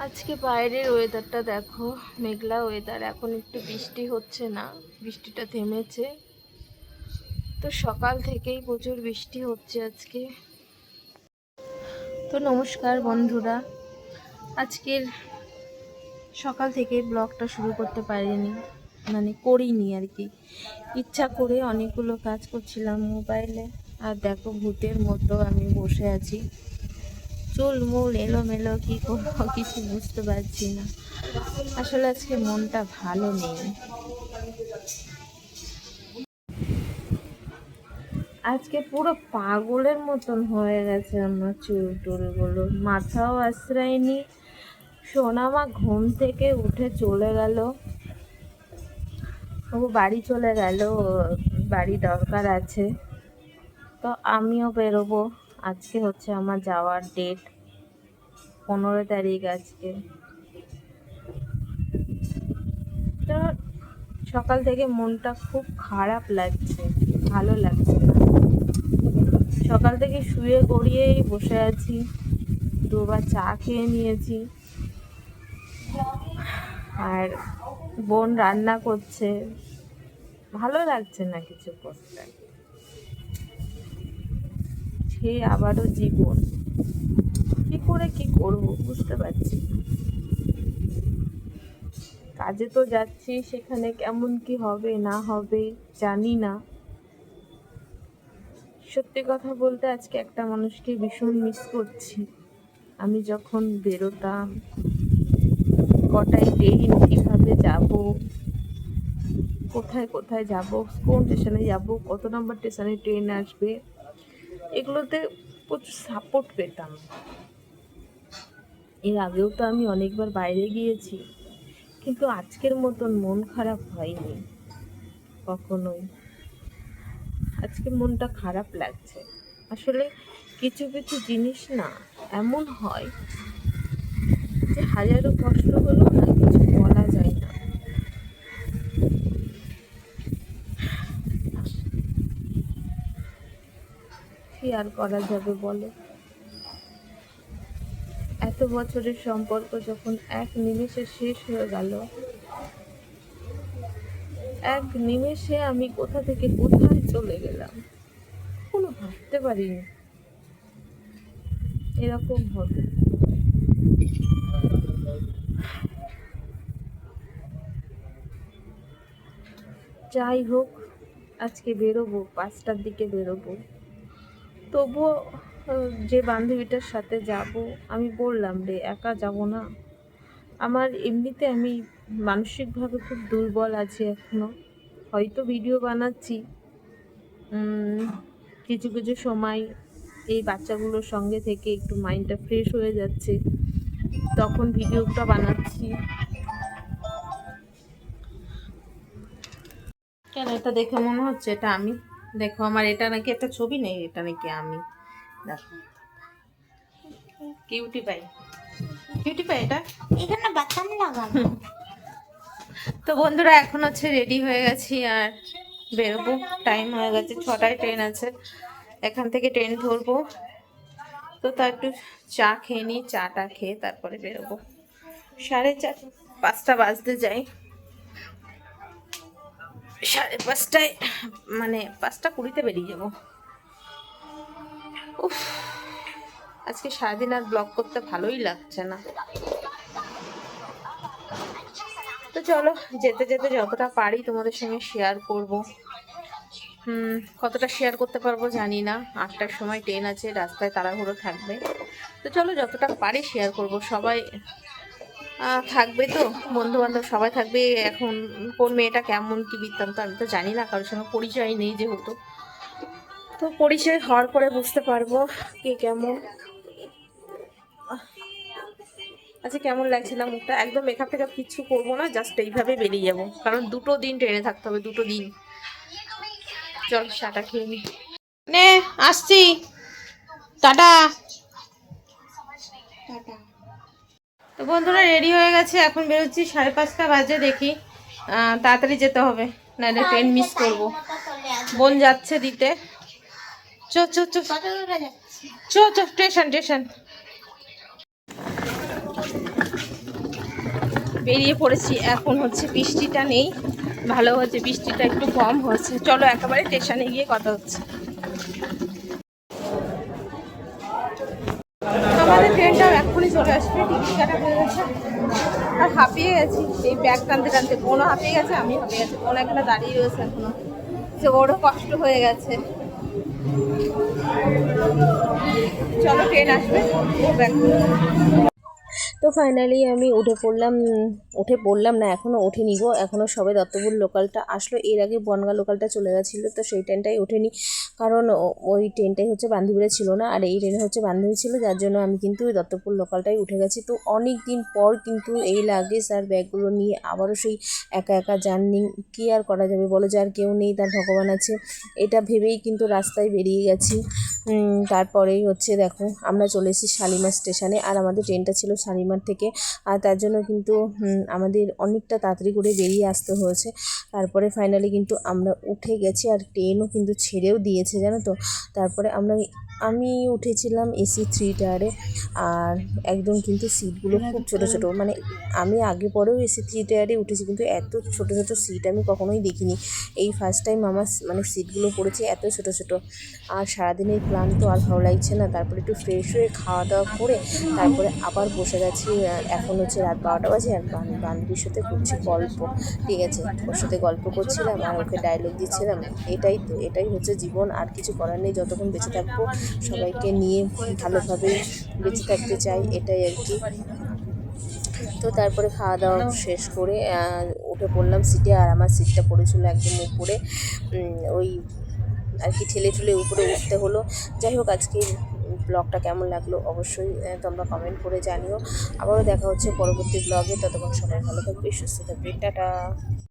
আজকে বাইরের ওয়েদারটা দেখো, মেঘলা ওয়েদার। এখন একটু বৃষ্টি হচ্ছে না, বৃষ্টিটা থেমেছে। তো সকাল থেকেই প্রচুর বৃষ্টি হচ্ছে আজকে। তো নমস্কার বন্ধুরা, আজকের সকাল থেকে ব্লগটা শুরু করতে পারিনি, করিনি আর কি। ইচ্ছা করে অনেকগুলো কাজ করছিলাম মোবাইলে, আর দেখো ভূতের মতো আমি বসে আছি। চুল মূল এলোমেলো, কি করবো কিছু বুঝতে পারছি না। আসলে আজকে মনটা ভালো নেই। আজকে পুরো পাগলের মতন হয়ে গেছে আমার চুল টুলগুলো, মাথাও আশ্রয়নি। সোনামা ঘুম থেকে উঠে চলে গেল, ও বাড়ি চলে গেল, বাড়ি দরকার আছে। তো আমিও বেরোবো। আজকে হচ্ছে আমার যাওয়ার ডেট, 15 তারিখ আজকে। তো সকাল থেকে মনটা খুব খারাপ লাগছে, ভালো লাগছে না। সকাল থেকে শুয়ে গড়িয়েই বসে আছি, দুবার চা খেয়ে নিয়েছি, আর বোন রান্না করছে, ভালো লাগছে না কিছু করতে। সে আবারও জীবন, কি করে কি করব বুঝতে পারছি না। কাজে তো যাচ্ছি, সেখানে কেমন কি হবে না হবে জানি না। সত্যি কথা বলতে আজকে একটা মানুষকে ভীষণ মিস করছি। আমি যখন বেরোতাম, কটায় ট্রেন, কিভাবে যাব, কোথায় কোথায় যাব, কোন স্টেশনে যাব, কত নম্বর স্টেশনে ট্রেন আসবে, এগুলোতে প্রচুর সাপোর্ট পেতাম। এর আগেও তো আমি অনেকবার বাইরে গিয়েছি, কিন্তু আজকের মতন মন খারাপ হয়নি কখনোই। আজকে মনটা খারাপ লাগছে। আসলে কিছু কিছু জিনিস না এমন হয় যে হাজারো কষ্ট হলেও না কিছু বলা যায় না। কি আর করা যাবে বলো? এত বছরের সম্পর্ক যখন এক নিমেষে শেষ হয়ে গেল, এক নিমেষে আমি কোথা থেকে কোথায় চলে গেলাম, কোনো ভাবতে পারিনি এরকম হবে। যাই হোক, আজকে বেরোবো, 5টার দিকে বেরোবো। তবুও যে বান্ধবীটার সাথে যাব, আমি বললাম রে একা যাব না। আমার এমনিতে আমি মানসিকভাবে খুব দুর্বল আছি এখনো। হয়তো ভিডিও বানাচ্ছি, কিছু কিছু সময় এই বাচ্চাগুলোর সঙ্গে থেকে একটু মাইন্ডটা ফ্রেশ হয়ে যাচ্ছে, তখন ভিডিওটা বানাচ্ছি। কেন এটা দেখে মনে হচ্ছে এটা আমি? দেখো আমার এটা নাকি একটা ছবি নেই, এটা নাকি আমি। দেখো কিউটি পাই, কিউটি পাই এটা এখানে বাতাম লাগানো। তো বন্ধুরা এখন হচ্ছে রেডি হয়ে গেছি আর বেরোবো। টাইম হয়ে গেছে, 6টায় ট্রেন আছে, এখান থেকে ট্রেন ধরবো। তো তার একটু চা খেয়ে নিই, চাটা খেয়ে তারপরে বেরোবো। 4:30 5টা বাজতে যাই, 5:30 মানে 5:20 বেরিয়ে যাবো। উফ, আজকে সারাদিন আর ব্লগ করতে ভালোই লাগছে না। তো চলো যেতে যেতে যতটা পারি তোমাদের সঙ্গে শেয়ার করব। কতটা শেয়ার করতে পারবো জানি না, 8টার সময় ট্রেন আছে, রাস্তায় তাড়াহুড়ো থাকবে। তো চলো যতটা পারি শেয়ার করব। সবাই থাকবে তো, বন্ধু বান্ধব সবাই থাকবে। এখন কোন মেয়েটা কেমন কি বৃত্তান্ত আমি তো জানি না, কারোর সঙ্গে পরিচয় নেই যেহেতু। তো পরিচয় হওয়ার পরে বুঝতে পারবো কে কেমন। আচ্ছা কেমন লাগছে না মুখটা? একদম মেকআপ টেকআপ কিচ্ছু করবো না, জাস্ট এইভাবে বেরিয়ে যাবো, কারণ 2টো দিন ট্রেনে থাকতে হবে, 2টো দিন। চল চাটা খেয়ে নি, নে আসছি, টাটা। তো বন্ধুরা রেডি হয়ে গেছে, এখন বেরোচ্ছি, 5:30 বাজে। দেখি তাড়াতাড়ি যেতে হবে, নাহলে ট্রেন মিস করবো। বোন যাচ্ছে দিতে। চো চো চো চো চো, স্টেশন স্টেশন। বেরিয়ে পড়েছি। এখন হচ্ছে বৃষ্টিটা নেই, ভালো হচ্ছে, বৃষ্টিটা একটু কম হচ্ছে। চলো একেবারে স্টেশনে গিয়ে কথা হচ্ছে। আমাদের ট্রেনটাও এক্ষুনি চলে আসবে, টিকিট কাটা হয়ে গেছে। আর হাঁপিয়ে গেছি এই ব্যাগ টানতে টানতে, বোনও হাঁপিয়ে গেছে, আমি হাঁপিয়ে গেছি। বোন এখানে দাঁড়িয়ে রয়েছে এখনো, যে ওরও কষ্ট হয়ে গেছে। চলো ট্রেন আসবে, ও ব্যাগ। তো ফাইনালি আমি উঠে পড়লাম না, এখনও ওঠেনি গো, এখনও সবে দত্তপুর লোকালটা আসলো। এর আগে বনগাঁ লোকালটা চলে গেছিলো, তো সেই ট্রেনটাই ওঠেনি, কারণ ওই ট্রেনটাই হচ্ছে বান্ধবীরা ছিল না, আর এই ট্রেনে হচ্ছে বান্ধবী ছিল, যার জন্য আমি কিন্তু ওই দত্তপুর লোকালটাই উঠে গেছি। তো অনেক দিন পর কিন্তু এই লাগেজ আর ব্যাগগুলো নিয়ে আবারও সেই একা একা জার্নি, কী আর করা যাবে বলো, যার কেউ নেই তার ভগবান আছে, এটা ভেবেই কিন্তু রাস্তায় বেরিয়ে গেছি। তারপরেই হচ্ছে দেখো আমরা চলে এসেছি শালিমার স্টেশনে, আর আমাদের ট্রেনটা ছিল শালিমার থেকে, আর তার জন্য কিন্তু আমাদের অনেকটা তাড়াতাড়ি করে বেরিয়ে আসতে হয়েছে। তারপরে ফাইনালি কিন্তু আমরা উঠে গেছি, আর ট্রেনও কিন্তু ছেড়েও দিয়েছে জানো তো। তারপরে আমি উঠেছিলাম এসি 3 টায়ারে, আর একদম কিন্তু সিটগুলো খুব ছোট ছোট, মানে আমি আগে পরেও এসি 3 টায়ারে উঠেছি, কিন্তু এত ছোট ছোট সিট আমি কখনোই দেখিনি। এই ফার্স্ট টাইম আমার মানে সিটগুলো পড়েছে এত ছোট ছোট। আর সারাদিনের ক্লান্ত, আর ভালো লাগছে না। তারপরে একটু ফ্রেশ হয়ে খাওয়া দাওয়া করে তারপরে আবার বসে গেছি। এখন হচ্ছে রাত 12টা বাজে, আর বান্ধবীর সাথে করছি গল্প, ঠিক আছে, ওর সাথে গল্প করছিলাম আর ওকে ডায়লগ দিচ্ছিলাম। এটাই হচ্ছে জীবন, আর কিছু করার নেই। যতক্ষণ বেঁচে থাকবো সবাইকে নিয়ে ভালোভাবে বেঁচে থাকতে চাই, এটাই আর কি। তো তারপরে খাওয়া দাওয়া শেষ করে উঠে পড়লাম সিটে, আর আমার সিটটা পড়েছিল একদম উপরে, ওই আর কি ঠেলে ঠেলে উপরে উঠতে হলো। যাই হোক, আজকে ব্লগটা কেমন লাগলো অবশ্যই তোমরা কমেন্ট করে জানিও। আবারও দেখা হচ্ছে পরবর্তী ব্লগে, ততক্ষণ সবাই ভালো থাকবে, সুস্থ থাকবে, টাটা।